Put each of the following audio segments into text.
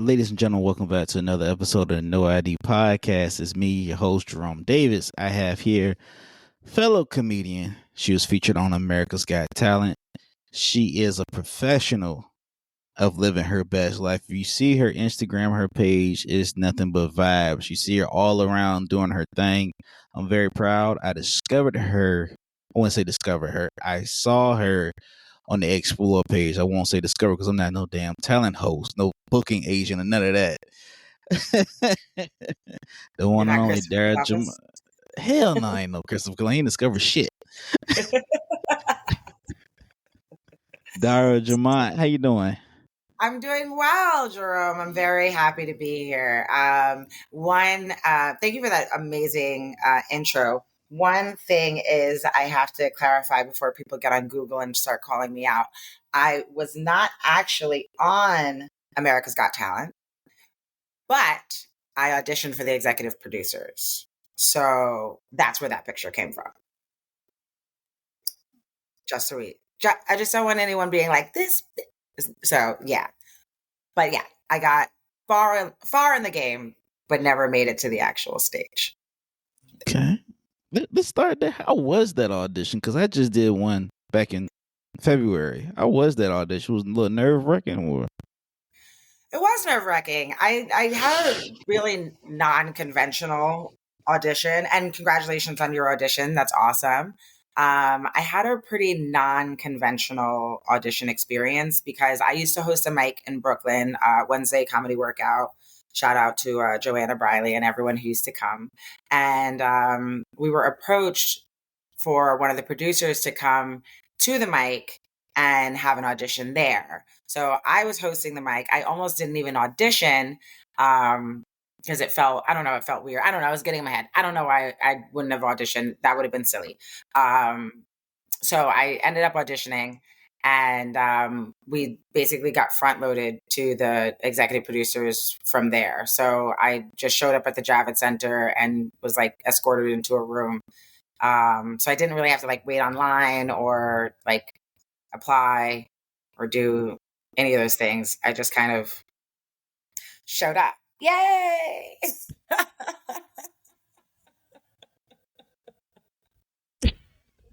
Ladies and gentlemen, welcome back to another episode of the No ID Podcast. It's me, your host, Jerome Davis. I have here fellow comedian. She was featured on America's Got Talent. She is a professional of living her best life. If you see her Instagram, her page is nothing but vibes. You see her all around doing her thing. I'm very proud. I discovered her. I wouldn't say discovered her. I saw her on the Explore page. I won't say discover because I'm not no damn talent host, no booking agent, or none of that. The one and only Dara Jermott. Hell no, I ain't no Christopher Columbus. He ain't discovered shit. Dara Jermott, how you doing? I'm doing well, Jerome. I'm very happy to be here. Thank you for that amazing intro. One thing is I have to clarify before people get on Google and start calling me out. I was not actually on America's Got Talent, but I auditioned for the executive producers. So that's where that picture came from. Just so I just don't want anyone being like this. So yeah. But yeah, I got far in the game, but never made it to the actual stage. Okay. Let's start there. How was that audition? Because I just did one back in February. How was that audition? Was it a little nerve-wracking or? It was nerve-wracking. I had a really non-conventional audition, and congratulations on your audition. That's awesome. I had a pretty non-conventional audition experience because I used to host a mic in Brooklyn, Wednesday Comedy Workout. Shout out to Joanna Briley and everyone who used to come. And we were approached for one of the producers to come to the mic and have an audition there. So I was hosting the mic. I almost didn't even audition because it felt weird. I don't know. I was getting in my head. I don't know why I wouldn't have auditioned. That would have been silly. So I ended up auditioning, and we basically got front loaded to the executive producers from there. So I just showed up at the Javits Center and was like escorted into a room. So I didn't really have to like wait online or like apply or do any of those things. I just kind of showed up. Yay!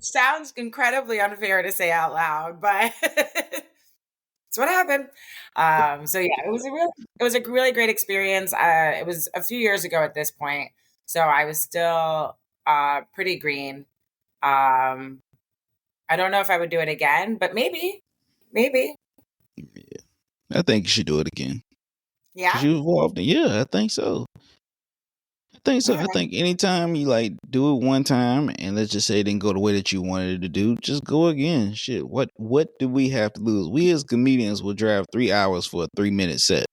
Sounds incredibly unfair to say out loud, but it's what happened. So yeah, it was a really great experience. It was a few years ago at this point, so I was still pretty green. I don't know if I would do it again, but maybe. Yeah. I think you should do it again. Yeah. You involved in, yeah, I think so. I think anytime you like do it one time and let's just say it didn't go the way that you wanted it to do, just go again. Shit, what do we have to lose? We as comedians will drive 3 hours for a 3-minute set.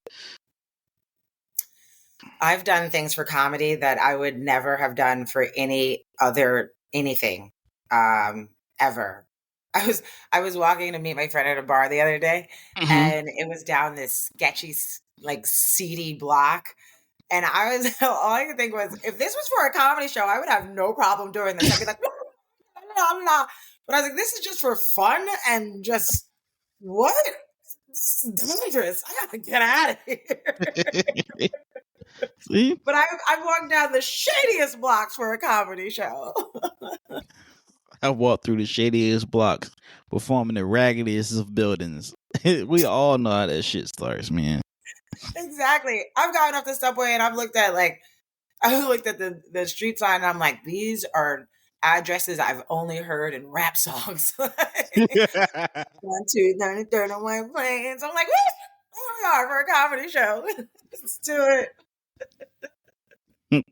I've done things for comedy that I would never have done for any other anything ever. I was walking to meet my friend at a bar the other day, and it was down this sketchy, like seedy block. And I was all I could think was, if this was for a comedy show, I would have no problem doing this. I'd be like, no. But I was like, this is just for fun and just what? This is dangerous. I gotta get out of here. See? But I walked down the shadiest blocks for a comedy show. I walked through the shadiest blocks, performing the raggediest of buildings. We all know how that shit starts, man. Exactly. I've gotten off the subway and I've looked at the street sign and I'm like, these are addresses I've only heard in rap songs. 1, 2, 31 planes. I'm like, here we are for a comedy show. Let's do it.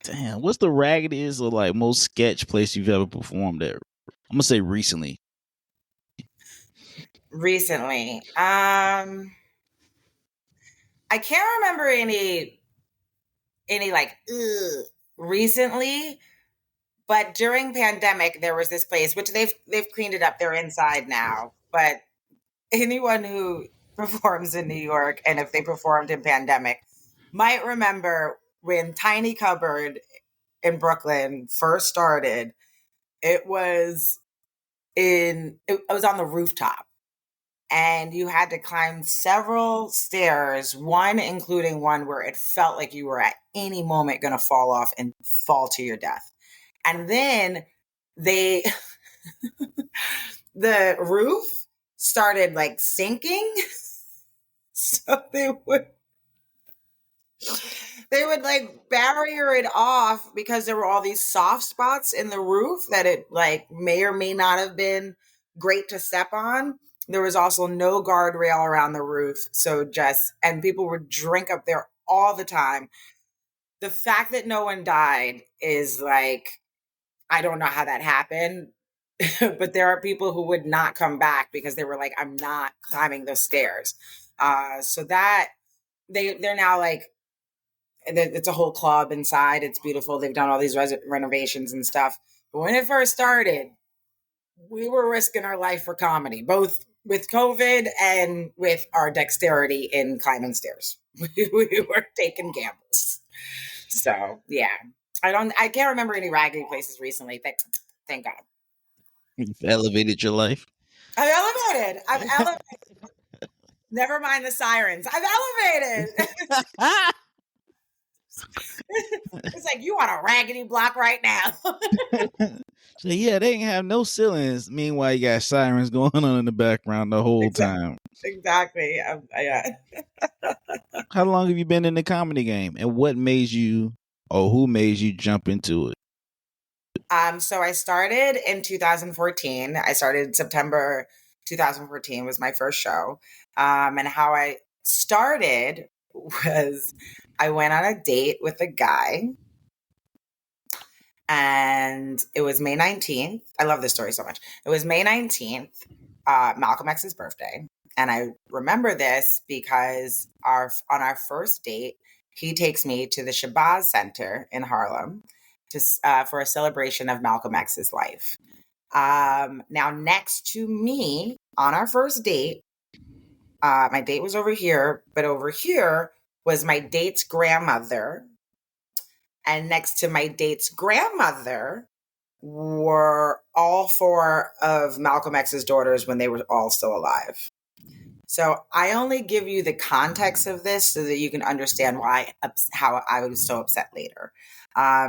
Damn, what's the raggediest or like most sketch place you've ever performed at? I'm gonna say recently. Recently, I can't remember any like recently, but during pandemic there was this place which they've cleaned it up. They're inside now, but anyone who performs in New York and if they performed in pandemic might remember when Tiny Cupboard in Brooklyn first started. It was on the rooftop. and you had to climb several stairs, one including one where it felt like you were at any moment going to fall off and fall to your death. And then they, the roof started like sinking. So they would like barrier it off because there were all these soft spots in the roof that it like may or may not have been great to step on. There was also no guardrail around the roof. So and people would drink up there all the time. The fact that no one died is like, I don't know how that happened, but there are people who would not come back because they were like, I'm not climbing those stairs. So that they're now like, it's a whole club inside. It's beautiful. They've done all these renovations and stuff. But when it first started, we were risking our life for comedy, both with COVID and with our dexterity in climbing stairs. We were taking gambles. So yeah, I can't remember any raggedy places recently. Thank God. You've elevated your life. I've elevated. Never mind the sirens. I've elevated. It's like, you on a raggedy block right now. So yeah, they ain't have no ceilings. Meanwhile, you got sirens going on in the background the whole time. Exactly. Yeah. How long have you been in the comedy game, and what made you, or who made you jump into it? So I started in 2014. I started September 2014 was my first show. And how I started was I went on a date with a guy, and it was May 19th. I love this story so much. It was May 19th, Malcolm X's birthday. And I remember this because on our first date, he takes me to the Shabazz Center in Harlem for a celebration of Malcolm X's life. Now, next to me on our first date, my date was over here, but over here was my date's grandmother. And next to my date's grandmother were all four of Malcolm X's daughters when they were all still alive. So I only give you the context of this so that you can understand how I was so upset later.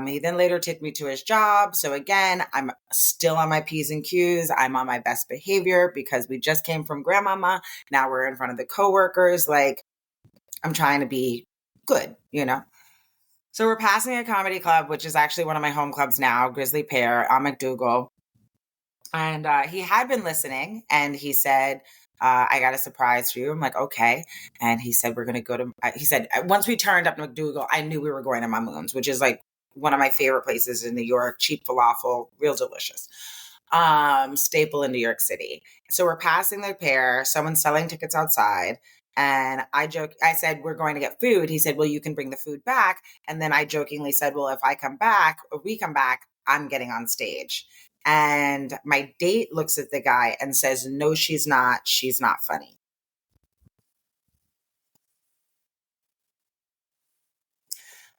He then later took me to his job. So again, I'm still on my P's and Q's. I'm on my best behavior because we just came from grandmama. Now we're in front of the coworkers. Like, I'm trying to be good, you know? So we're passing a comedy club, which is actually one of my home clubs now, Grizzly Pear on McDougal. And he had been listening, and he said, I got a surprise for you. I'm like, okay. And he said, we're going to go to, he said, once we turned up to McDougal, I knew we were going to Mamoun's, which is like one of my favorite places in New York, cheap falafel, real delicious. Staple in New York City. So we're passing the pair, someone's selling tickets outside. And I said, we're going to get food. He said, well, you can bring the food back. And then I jokingly said, well, if we come back, I'm getting on stage. And my date looks at the guy and says, no, she's not. She's not funny.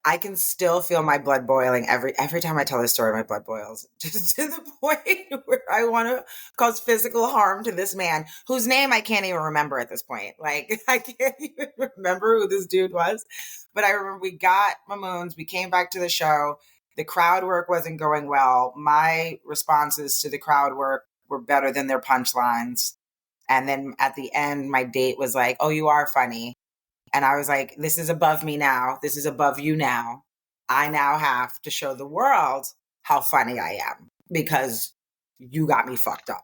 I can still feel my blood boiling every time I tell this story. My blood boils just to the point where I want to cause physical harm to this man whose name I can't even remember at this point. Like, I can't even remember who this dude was. But I remember we got Mamoun's. We came back to the show. The crowd work wasn't going well. My responses to the crowd work were better than their punchlines. And then at the end, my date was like, oh, you are funny. And I was like, this is above me now. This is above you now. I now have to show the world how funny I am because you got me fucked up.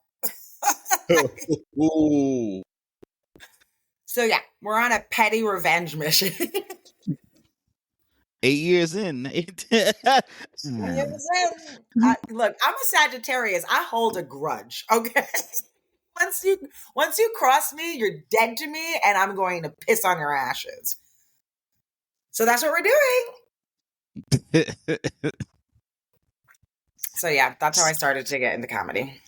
Ooh. So yeah, we're on a petty revenge mission. 8 years in. Look, I'm a Sagittarius. I hold a grudge. Okay. Once you cross me, you're dead to me, and I'm going to piss on your ashes. So that's what we're doing. So yeah, that's how I started to get into comedy.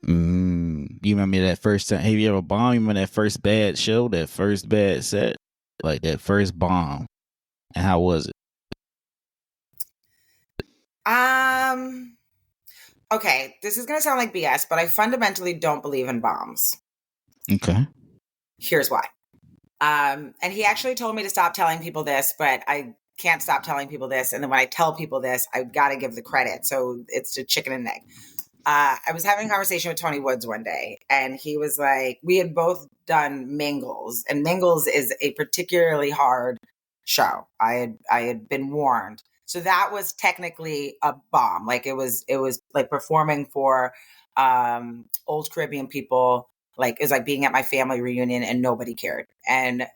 You remember that first time? Have you ever bombed? You remember that first bad show, that first bad set? Like that first bomb? And how was it? Okay, this is going to sound like BS, but I fundamentally don't believe in bombs. Okay. Here's why. And he actually told me to stop telling people this, but I can't stop telling people this. And then when I tell people this, I've got to give the credit. So it's a chicken and egg. I was having a conversation with Tony Woods one day, and he was like, we had both done Mingles, and Mingles is a particularly hard show. I had been warned. So that was technically a bomb. Like it was like performing for old Caribbean people. Like it was like being at my family reunion and nobody cared. And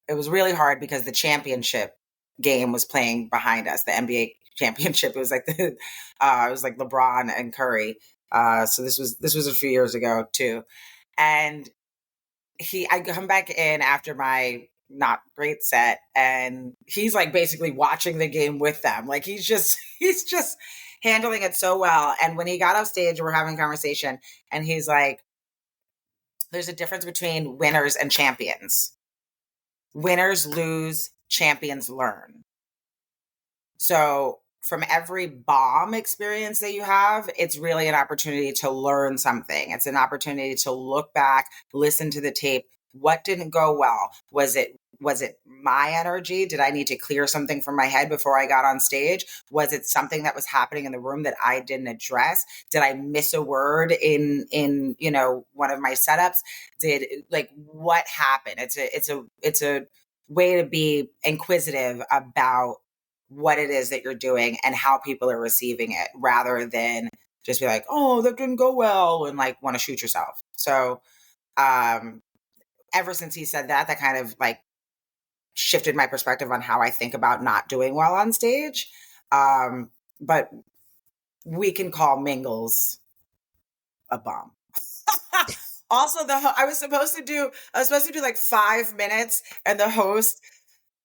it was really hard because the championship game was playing behind us, the NBA championship. It was like it was like LeBron and Curry. So this was a few years ago too. And I come back in after my not great set, and he's like basically watching the game with them. Like he's just handling it so well. And when he got off stage, we're having a conversation, and he's like, there's a difference between winners and champions. Winners lose, champions learn. So from every bomb experience that you have, it's really an opportunity to learn something. It's an opportunity to look back, listen to the tape. What didn't go well? Was it my energy? Did I need to clear something from my head before I got on stage? Was it something that was happening in the room that I didn't address? Did I miss a word in one of my setups? What happened? It's a way to be inquisitive about what it is that you're doing and how people are receiving it, rather than just be like, oh, that didn't go well, and like want to shoot yourself. So ever since he said that kind of like shifted my perspective on how I think about not doing well on stage. But we can call Mingles a bomb. Also, I was supposed to do like 5 minutes, and the host,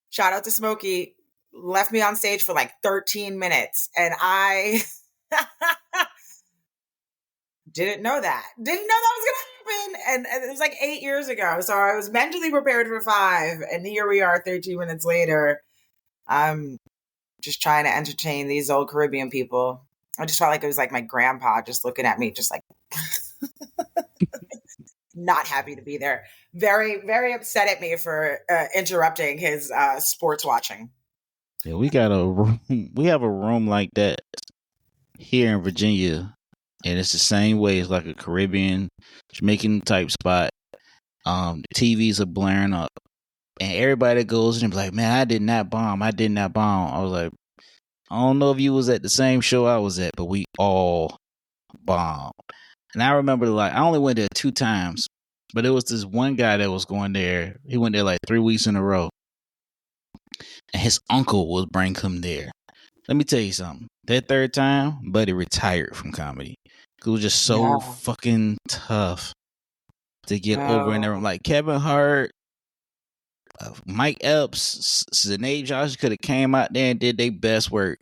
shout out to Smokey, left me on stage for like 13 minutes, and I didn't know that was going to happen. And it was like 8 years ago. So I was mentally prepared for 5. And here we are 13 minutes later. I'm just trying to entertain these old Caribbean people. I just felt like it was like my grandpa just looking at me, just like not happy to be there. Very, very upset at me for interrupting his sports watching. Yeah, we got a room. We have a room like that here in Virginia, and it's the same way. It's like a Caribbean, Jamaican type spot. The TVs are blaring up, and everybody that goes in and be like, "Man, I did not bomb. I did not bomb." I was like, "I don't know if you was at the same show I was at, but we all bombed." And I remember, like, I only went there 2 times, but it was this one guy that was going there. He went there like 3 weeks in a row, and his uncle would bring him there. Let me tell you something. That 3rd time, Buddy retired from comedy. It was just so fucking tough to get over in there. Like Kevin Hart, Mike Epps, Zanae Josh could have came out there and did their best work.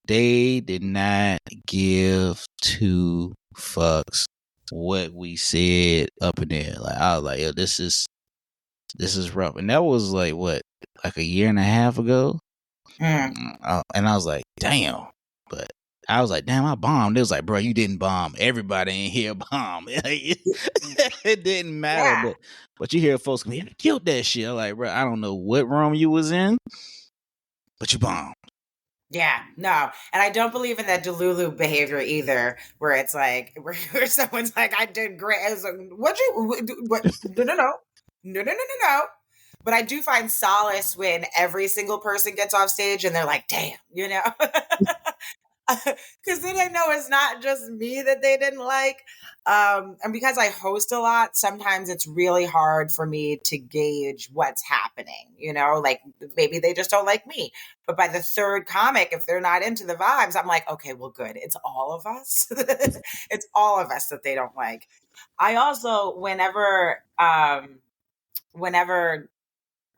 They did not give 2 fucks what we said up in there. Like I was like, yo, this is rough. And that was like what, like a year and a half ago. And I was like, damn. But I was like, damn, I bombed. It was like, bro, you didn't bomb. Everybody in here bombed. It didn't matter. Yeah. But you hear folks come, you killed that shit. I'm like, bro, I don't know what room you was in, but you bombed. Yeah, no. And I don't believe in that Delulu behavior either, where it's like, where someone's like, I did great. I was like, what? No. But I do find solace when every single person gets off stage and they're like, damn, because then I know it's not just me that they didn't like. And because I host a lot, sometimes it's really hard for me to gauge what's happening, like maybe they just don't like me. But by the 3rd comic, if they're not into the vibes, I'm like, okay, well, good. It's all of us. It's all of us that they don't like. I also, whenever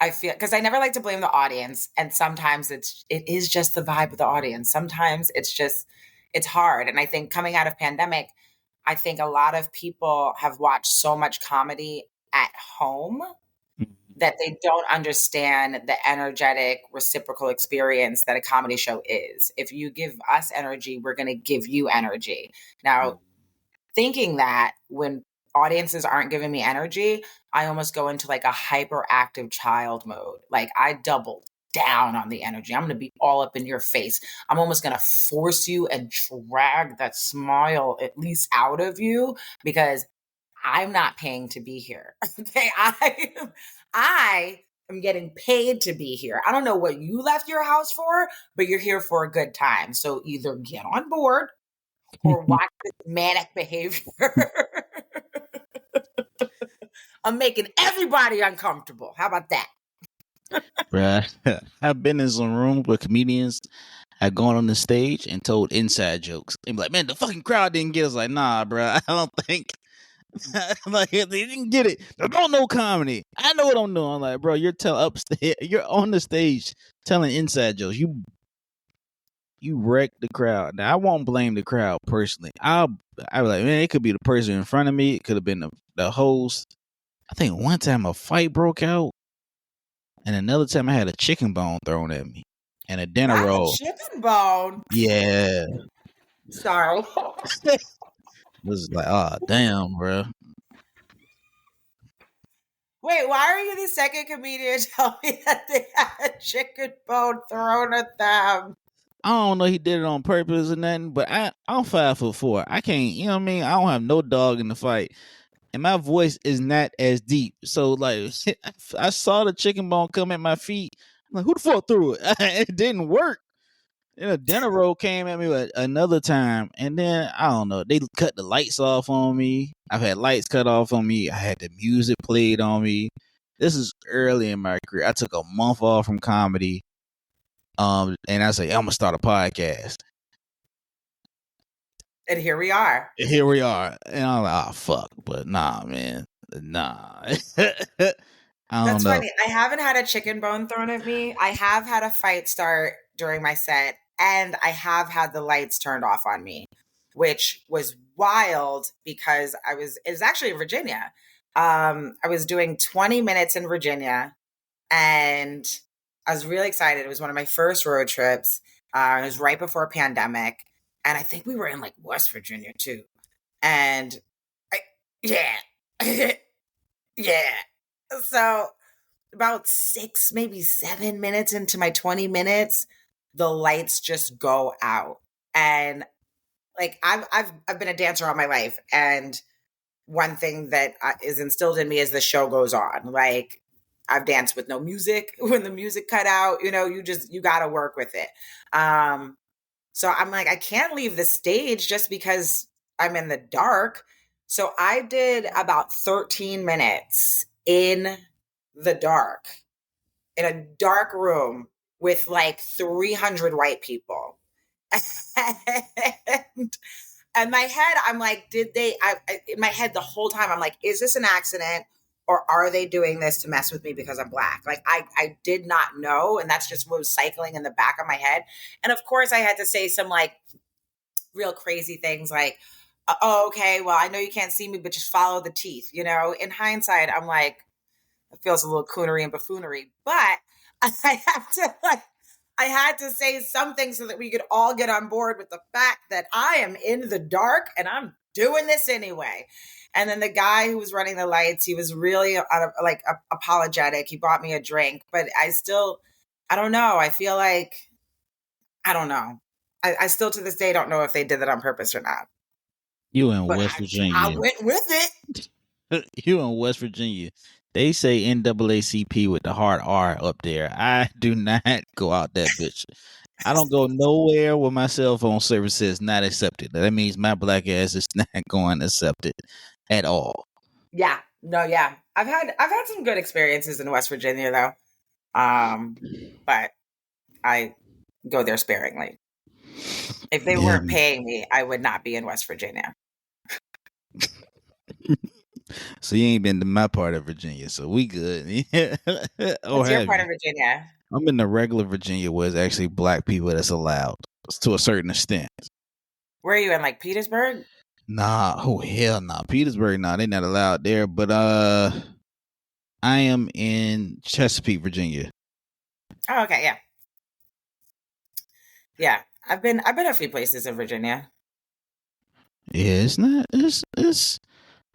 I feel, because I never like to blame the audience, and sometimes it is just the vibe of the audience. Sometimes it's hard. And I think coming out of pandemic, I think a lot of people have watched so much comedy at home that they don't understand the energetic reciprocal experience that a comedy show is. If you give us energy, we're going to give you energy. Now, thinking that when audiences aren't giving me energy, I almost go into like a hyperactive child mode. Like I double down on the energy. I'm going to be all up in your face. I'm almost going to force you and drag that smile at least out of you because I'm not paying to be here. Okay. I am getting paid to be here. I don't know what you left your house for, but you're here for a good time. So either get on board or watch this manic behavior. I'm making everybody uncomfortable. How about that? Bruh, I've been in some rooms where comedians had gone on the stage and told inside jokes. They be like, man, the fucking crowd didn't get us. Like, nah, bruh, I don't think. Like, they didn't get it. They don't know comedy. I know what I'm doing. I'm like, bro, you're upstairs. You're on the stage telling inside jokes. You wrecked the crowd. Now I won't blame the crowd personally. I be like, man, it could be the person in front of me. It could have been the host. I think one time a fight broke out, and another time I had a chicken bone thrown at me and a dinner Not a roll. chicken bone. Yeah, Sorry. this is like, oh damn, bro. Wait, why are you the second comedian to tell me that they had a chicken bone thrown at them? I don't know he did it on purpose or nothing, but I'm 5'4". I can't, you know what I mean? I don't have no dog in the fight. And my voice is not as deep. So like I saw the chicken bone come at my feet. I'm like, who the fuck threw it? It didn't work. And a dinner roll came at me another time. And then I don't know. They cut the lights off on me. I've had lights cut off on me. I had the music played on me. This is early in my career. I took a month off from comedy. And I say, I'm gonna start a podcast. And here we are. Here we are. And I'm like, oh fuck. But nah, man. Nah. I don't know. Funny. I haven't had a chicken bone thrown at me. I have had a fight start during my set, and I have had the lights turned off on me, which was wild because it was actually in Virginia. I was doing 20 minutes in Virginia, and I was really excited. It was one of my first road trips. It was right before a pandemic. And I think we were in like West Virginia too. And yeah. Yeah. So about 6, maybe 7 minutes into my 20 minutes, the lights just go out. And like I've been a dancer all my life, and one thing that is instilled in me is the show goes on. Like I've danced with no music. When the music cut out, you got to work with it. So I'm like, I can't leave the stage just because I'm in the dark. So I did about 13 minutes in the dark, in a dark room with like 300 white people. And my head, I'm like, in my head the whole time, I'm like, is this an accident? Or are they doing this to mess with me because I'm Black? Like, I did not know. And that's just what was cycling in the back of my head. And of course, I had to say some like real crazy things like, oh, okay, well, I know you can't see me, but just follow the teeth. In hindsight, I'm like, it feels a little coonery and buffoonery. But I had to say something so that we could all get on board with the fact that I am in the dark and I'm doing this anyway. And then the guy who was running the lights, he was really apologetic. He bought me a drink, but I don't know. I feel like, I don't know. I still to this day don't know if they did that on purpose or not. You in West Virginia. I went with it. You in West Virginia. They say NAACP with the hard R up there. I do not go out that bitch. I don't go nowhere where my cell phone service says not accepted. That means my Black ass is not going to accept it at all. Yeah. No, yeah. I've had some good experiences in West Virginia though. But I go there sparingly. If they weren't paying me, I would not be in West Virginia. So you ain't been to my part of Virginia, so we good. What's your part of Virginia? I'm in the regular Virginia where it's actually Black people that's allowed to a certain extent. Where are you in, like Petersburg? Nah, oh hell nah. Petersburg, nah, they not allowed there. But I am in Chesapeake, Virginia. Oh, okay, yeah. Yeah. I've been a few places in Virginia. Yeah, it's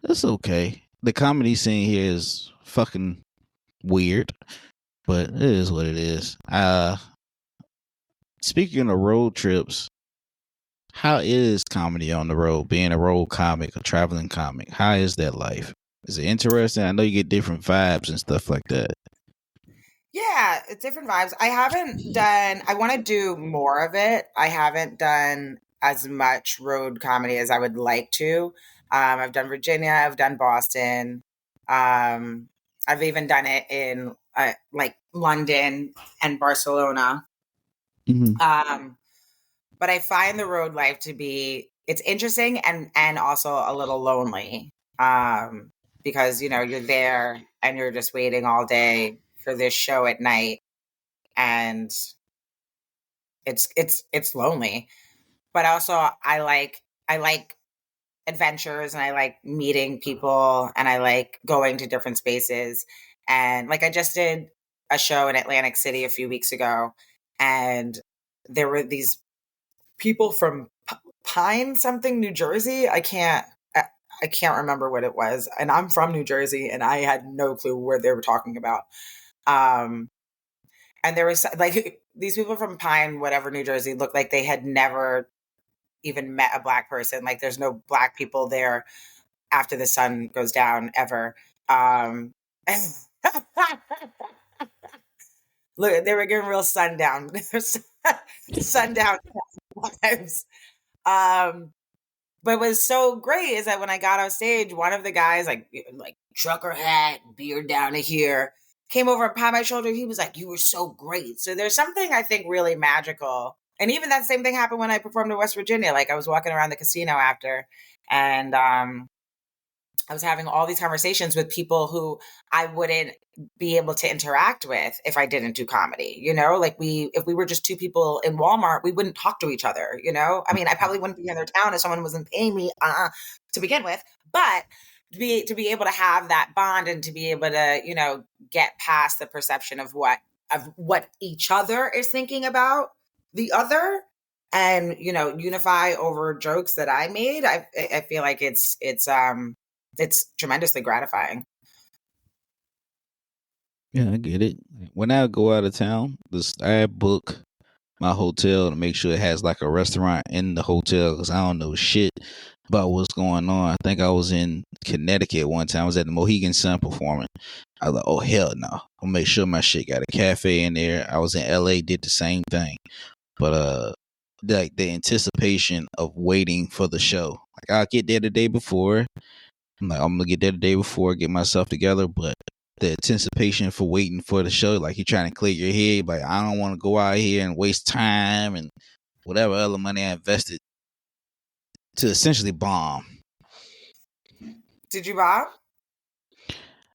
It's okay. The comedy scene here is fucking weird, but it is what it is. Speaking of road trips, how is comedy on the road? Being a road comic, a traveling comic, how is that life? Is it interesting? I know you get different vibes and stuff like that. Yeah, it's different vibes. I want to do more of it. I haven't done as much road comedy as I would like to. I've done Virginia, I've done Boston. I've even done it in like London and Barcelona. Mm-hmm. But I find the road life to be it's interesting and also a little lonely. Because you're there and you're just waiting all day for this show at night, and it's lonely. But also I like adventures, and I like meeting people, and I like going to different spaces. And like I just did a show in Atlantic City a few weeks ago, and there were these people from Pine something, New Jersey. I can't remember what it was, and I'm from New Jersey, and I had no clue what they were talking about. Um, and there was like these people from Pine, whatever, New Jersey, looked like they had never even met a black person. Like there's no black people there after the sun goes down ever. Look, they were getting real sundown, sundown vibes. Um, but what was so great is that when I got on stage, one of the guys, like trucker hat, beard down to here, came over and pat my shoulder. He was like, "You were so great." So there's something I think really magical. And even that same thing happened when I performed in West Virginia. Like I was walking around the casino after, and I was having all these conversations with people who I wouldn't be able to interact with if I didn't do comedy. Like if we were just two people in Walmart, we wouldn't talk to each other. I mean, I probably wouldn't be in their town if someone wasn't paying me to begin with. But to be able to have that bond and to be able to get past the perception of what each other is thinking about the other, and unify over jokes that I made. I feel like it's tremendously gratifying. Yeah, I get it. When I go out of town, I book my hotel to make sure it has like a restaurant in the hotel because I don't know shit about what's going on. I think I was in Connecticut one time. I was at the Mohegan Sun performing. I was like, oh hell no! I'll make sure my shit got a cafe in there. I was in LA, did the same thing, but like the anticipation of waiting for the show. Like I'll get there the day before. I'm like, I'm gonna get there the day before, get myself together, but the anticipation for waiting for the show, like you're trying to clear your head, like I don't want to go out here and waste time and whatever other money I invested to essentially bomb. Did you bomb?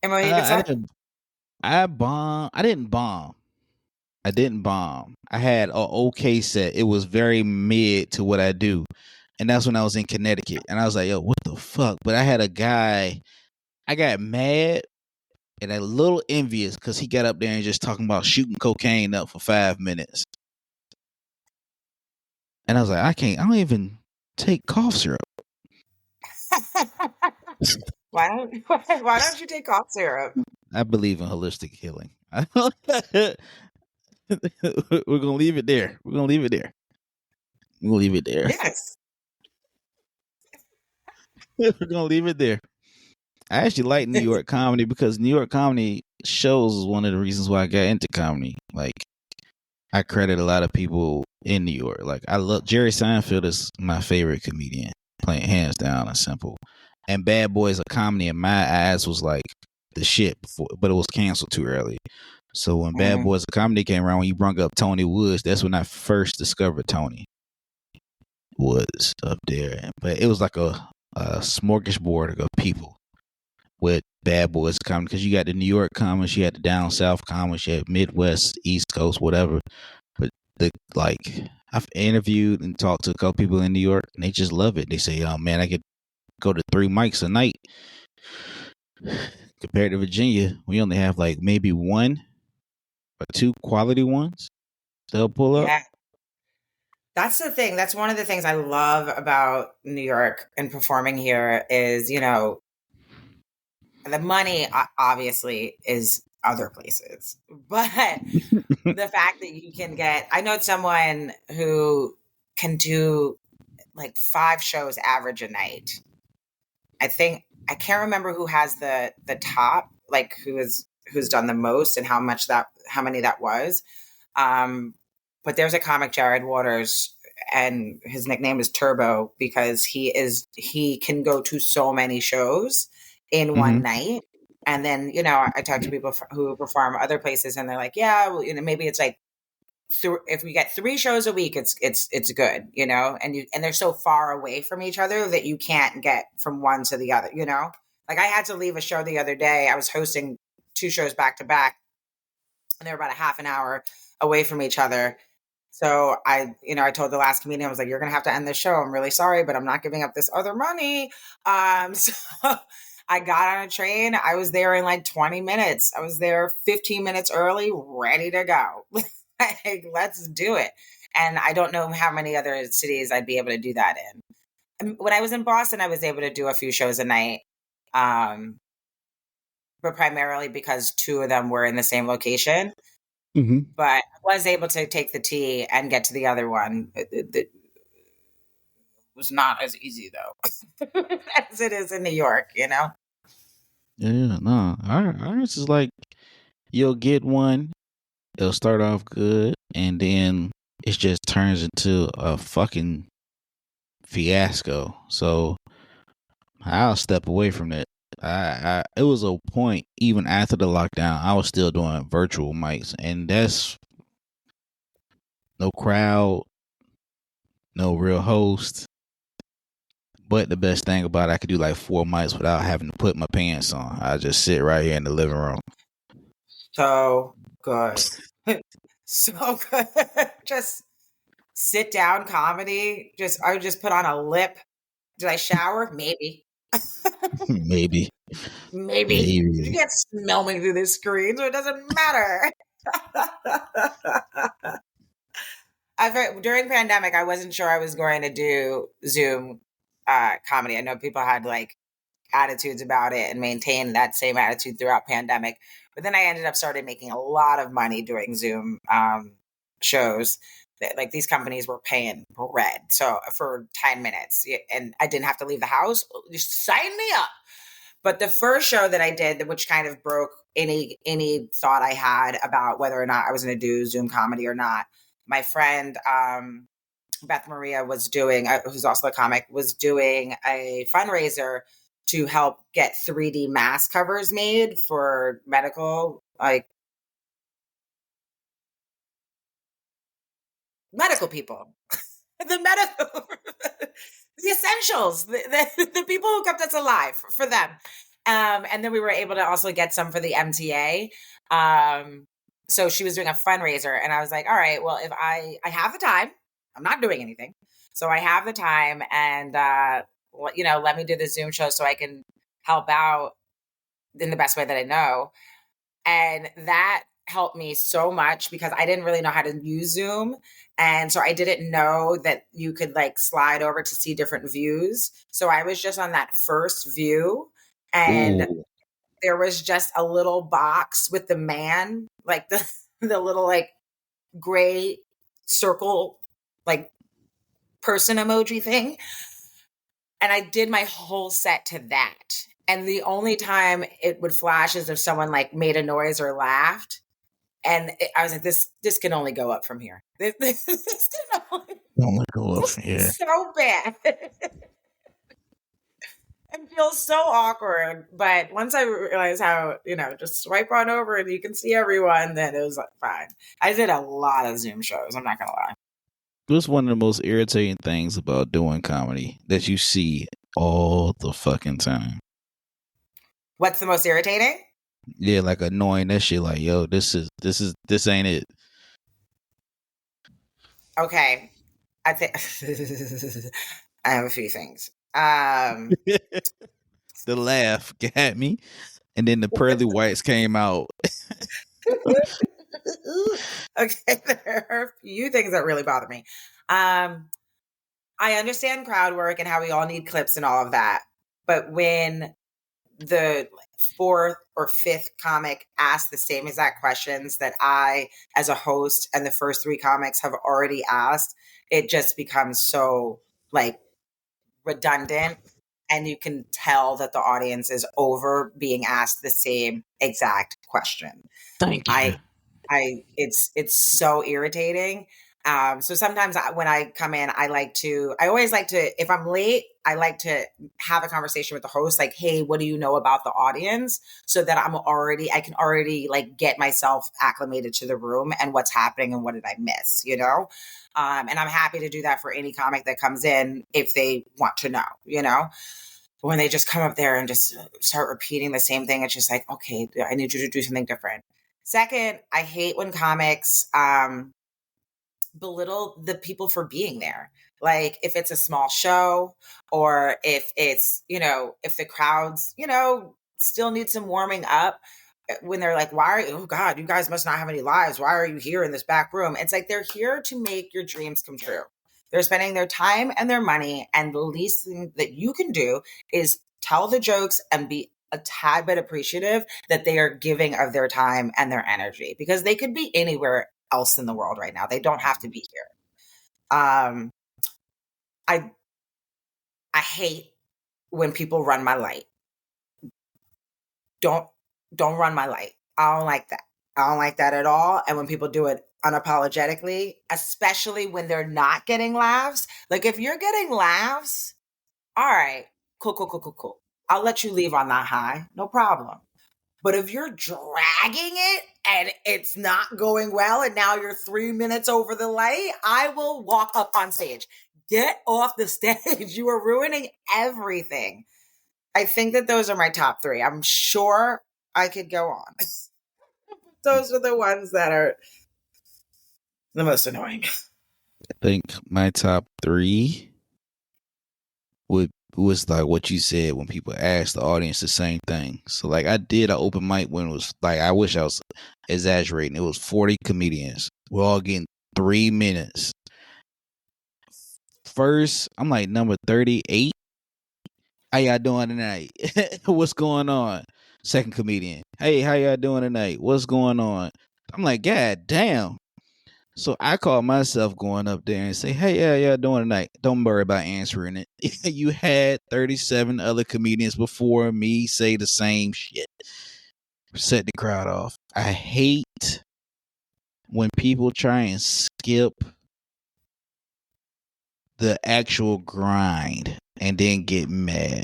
I didn't. I bomb. I didn't bomb. I didn't bomb. I had a okay set. It was very mid to what I do, and that's when I was in Connecticut, and I was like, yo, what the fuck? But I had a guy. I got mad and a little envious because he got up there and just talking about shooting cocaine up for 5 minutes. And I was like, I don't even take cough syrup. Why don't you take cough syrup? I believe in holistic healing. We're gonna leave it there. We're gonna leave it there. We're gonna leave it there. Yes. We're gonna leave it there. I actually like New York comedy because New York comedy shows is one of the reasons why I got into comedy. Like I credit a lot of people in New York. Like I love Jerry Seinfeld is my favorite comedian, playing hands down and simple. And Bad Boys of Comedy in my eyes was like the shit before, but it was canceled too early. So when Bad Boys of Comedy came around, when you brought up Tony Woods, that's when I first discovered Tony Woods up there. But it was like a smorgasbord of people with Bad Boys of Comedy because you got the New York comics, you had the down south comics, you had Midwest, East Coast, whatever. But I've interviewed and talked to a couple people in New York, and they just love it. They say, "Oh man, I could go to 3 mics a night." Compared to Virginia, we only have like maybe 1 or 2 quality ones they'll pull up. Yeah. That's the thing. That's one of the things I love about New York and performing here is, The money obviously is other places, but the fact that you can get, I know someone who can do like 5 shows average a night. I think I can't remember who has the top, like who's done the most and how many that was. Um, but there's a comic, Jared Waters, and his nickname is Turbo because he can go to so many shows in one night. And then, you know, I talk to people who perform other places and they're like, yeah, well, you know, maybe it's like if we get 3 shows a week, it's good, you know, and they're so far away from each other that you can't get from one to the other, you know. Like I had to leave a show the other day. I was hosting 2 shows back to back, and they were about a half an hour away from each other. So I told the last comedian, I was like, "You're gonna have to end this show. I'm really sorry, but I'm not giving up this other money." So I got on a train. I was there in like 20 minutes. I was there 15 minutes early, ready to go. Like, let's do it. And I don't know how many other cities I'd be able to do that in. And when I was in Boston, I was able to do a few shows a night, but primarily because 2 of them were in the same location. But I was able to take the T and get to the other one. It was not as easy, though, as it is in New York, you know? Yeah, no. Ours is like you'll get one, it'll start off good, and then it just turns into a fucking fiasco. So I'll step away from that. It was a point even after the lockdown, I was still doing virtual mics, and that's no crowd, no real host. But the best thing about it, I could do like 4 mics without having to put my pants on. I just sit right here in the living room. So good. So good. Just sit down comedy. I would just put on a lip. Did I shower? Maybe. Maybe. Maybe. You can't smell me through this screen, so it doesn't matter. During pandemic, I wasn't sure I was going to do Zoom comedy. I know people had like attitudes about it and maintained that same attitude throughout pandemic. But then I ended up started making a lot of money doing Zoom shows. Like these companies were paying bread. So for 10 minutes, and I didn't have to leave the house. Just sign me up. But the first show that I did, which kind of broke any thought I had about whether or not I was going to do Zoom comedy or not, my friend Beth Maria was doing, who's also a comic, was doing a fundraiser to help get 3D mask covers made for medical people. The medical, the essentials, the people who kept us alive for them. And then we were able to also get some for the MTA. So she was doing a fundraiser, and I was like, all right, well, if I have the time, I'm not doing anything. So I have the time, and, let me do the Zoom show so I can help out in the best way that I know. And that helped me so much because I didn't really know how to use Zoom. And so I didn't know that you could like slide over to see different views. So I was just on that first view, and there was just a little box with the man, like the little like gray circle, like person emoji thing. And I did my whole set to that. And the only time it would flash is if someone like made a noise or laughed. And I was like, this can only go up from here. This can only go up from here. So bad. It feels so awkward. But once I realized how, just swipe on over and you can see everyone, then it was like, fine. I did a lot of Zoom shows. I'm not going to lie. What's one of the most irritating things about doing comedy that you see all the fucking time? What's the most irritating? Yeah, like annoying that shit. Like, yo, this ain't it. Okay, I think I have a few things. The laugh got me, and then the pearly whites came out. Okay, there are a few things that really bother me. I understand crowd work and how we all need clips and all of that, but when the fourth or fifth comic asks the same exact questions that I, as a host, and the first three comics have already asked, it just becomes so like redundant. And you can tell that the audience is over being asked the same exact question. Thank you. It's so irritating. So sometimes when I come in, I always like to, if I'm late, I like to have a conversation with the host, like, hey, what do you know about the audience? So that I can already like get myself acclimated to the room and what's happening and what did I miss, you know? And I'm happy to do that for any comic that comes in if they want to know, you know? When they just come up there and just start repeating the same thing, it's just like, okay, I need you to do something different. Second, I hate when comics belittle the people for being there. Like if it's a small show or if it's, if the crowds, still need some warming up, when they're like, oh God, you guys must not have any lives. Why are you here in this back room? It's like they're here to make your dreams come true. They're spending their time and their money, and the least thing that you can do is tell the jokes and be a tad bit appreciative that they are giving of their time and their energy, because they could be anywhere else in the world right now. They don't have to be here. I hate when people run my light. Don't run my light. I don't like that. I don't like that at all. And when people do it unapologetically, especially when they're not getting laughs, like if you're getting laughs, all right, cool. I'll let you leave on that high. No problem. But if you're dragging it and it's not going well and now you're 3 minutes over the light, I will walk up on stage. Get off the stage. You are ruining everything. I think that those are my top three. I'm sure I could go on. Those are the ones that are the most annoying. I think my top three was like what you said when people ask the audience the same thing. So like I did an open mic when it was like, I wish I was exaggerating. It was 40 comedians. We're all getting 3 minutes. First, I'm like number 38. How y'all doing tonight? What's going on? Second comedian. Hey, how y'all doing tonight? What's going on? I'm like, God damn. So I caught myself going up there and say, hey, how y'all doing tonight? Don't worry about answering it. You had 37 other comedians before me say the same shit. Set the crowd off. I hate when people try and skip the actual grind and then get mad.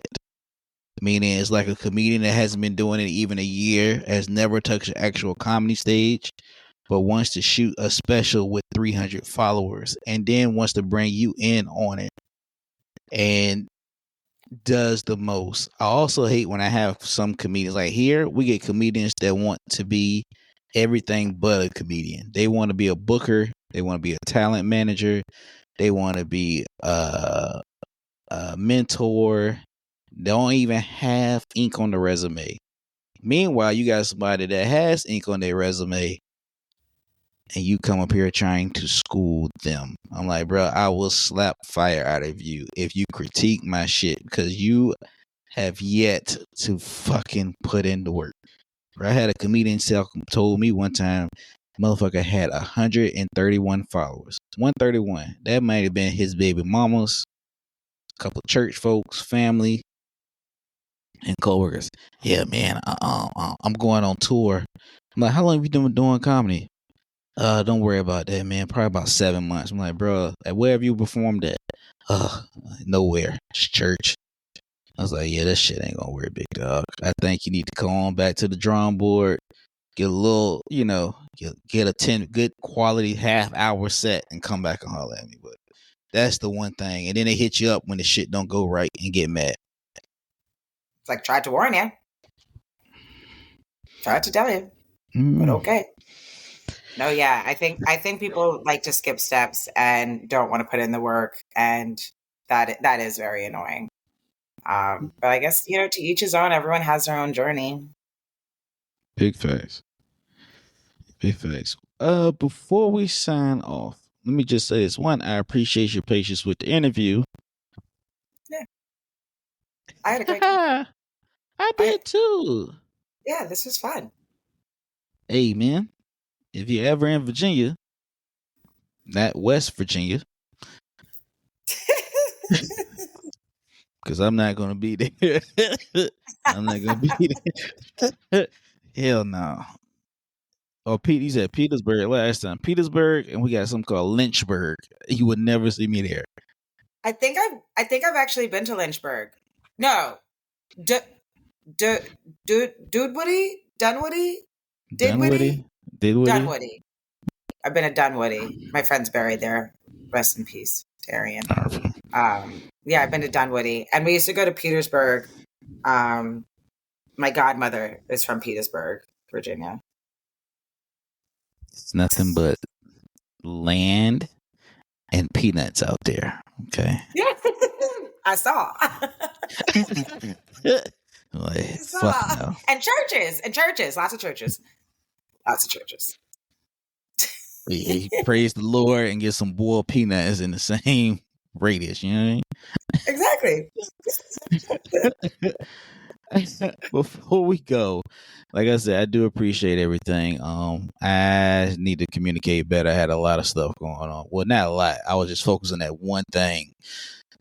Meaning it's like a comedian that hasn't been doing it even a year, has never touched an actual comedy stage, but wants to shoot a special with 300 followers and then wants to bring you in on it and does the most. I also hate when I have some comedians, like here, we get comedians that want to be everything but a comedian. They want to be a booker. They want to be a talent manager. They want to be a mentor. They don't even have ink on the resume. Meanwhile, you got somebody that has ink on their resume and you come up here trying to school them. I'm like, bro, I will slap fire out of you if you critique my shit, because you have yet to fucking put in the work. Bro, I had a comedian told me one time, motherfucker had 131 followers. 131. That might have been his baby mamas, a couple of church folks, family, and coworkers. Yeah, man, I'm going on tour. I'm like, how long have you been doing comedy? Don't worry about that, man. Probably about 7 months. I'm like, bro, where have you performed at? Nowhere. Just church. I was like, yeah, that shit ain't gonna work, big dog. I think you need to come on back to the drawing board, get a little, get a 10 good quality half-hour set and come back and holler at me. But that's the one thing. And then they hit you up when the shit don't go right and get mad. It's like, tried to warn you. Tried to tell you. But okay. No, yeah, I think people like to skip steps and don't want to put in the work, and that is very annoying. But I guess, to each his own. Everyone has their own journey. Big facts. Big facts. Before we sign off, let me just say this. One, I appreciate your patience with the interview. Yeah. I had a great time. I did too. Yeah, this was fun. Hey, man, if you're ever in Virginia, not West Virginia, because I'm not going to be there. I'm not going to be there. Hell no. Oh, Pete, he said Petersburg last time. Petersburg, and we got something called Lynchburg. You would never see me there. I think I've actually been to Lynchburg. No, Dunwoody. Dunwoody? Didwoody? Dunwoody. I've been at Dunwoody. My friend's buried there. Rest in peace, Darian. Yeah, I've been to Dunwoody, and we used to go to Petersburg. My godmother is from Petersburg, Virginia. It's nothing but land and peanuts out there. Okay. Yeah, I saw. Like, fuck no. And churches, lots of churches. He praise the Lord and get some boiled peanuts in the same radius. You know what I mean? Exactly. Before we go, like I said, I do appreciate everything. I need to communicate better. I had a lot of stuff going on. Well, not a lot. I was just focused on that one thing.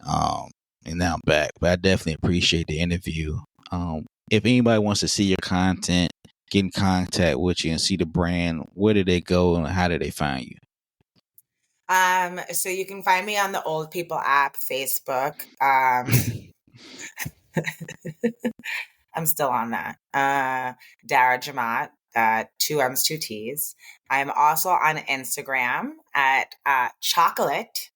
And now I'm back. But I definitely appreciate the interview. If anybody wants to see your content, get in contact with you and see the brand, where do they go and how do they find you? So you can find me on the Old People app, Facebook. I'm still on that. Dara Jermott, 2 M's, 2 T's. I'm also on Instagram at chocolate,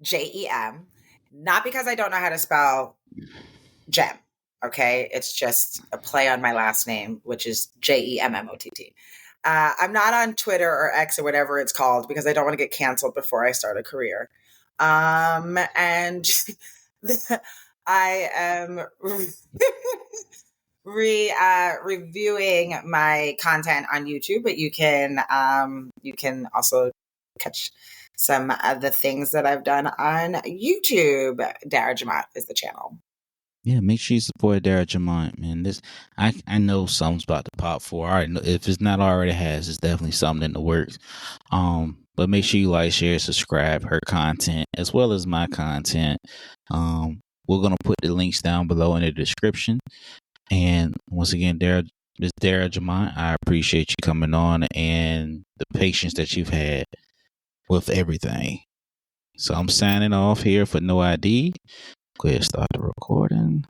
JEM. Not because I don't know how to spell gem. Okay. It's just a play on my last name, which is JEMMOTT. I'm not on Twitter or X or whatever it's called because I don't want to get canceled before I start a career. And I am reviewing my content on YouTube, but you can also catch some of the things that I've done on YouTube. Dara Jermott is the channel. Yeah, make sure you support Dara Jermott, man. This I know something's about to pop for. All right, if it's not already has, it's definitely something in the works. But make sure you like, share, subscribe her content as well as my content. We're gonna put the links down below in the description. And once again, Miss Dara Jermott, I appreciate you coming on and the patience that you've had with everything. So I'm signing off here for No ID. Go ahead, start the recording.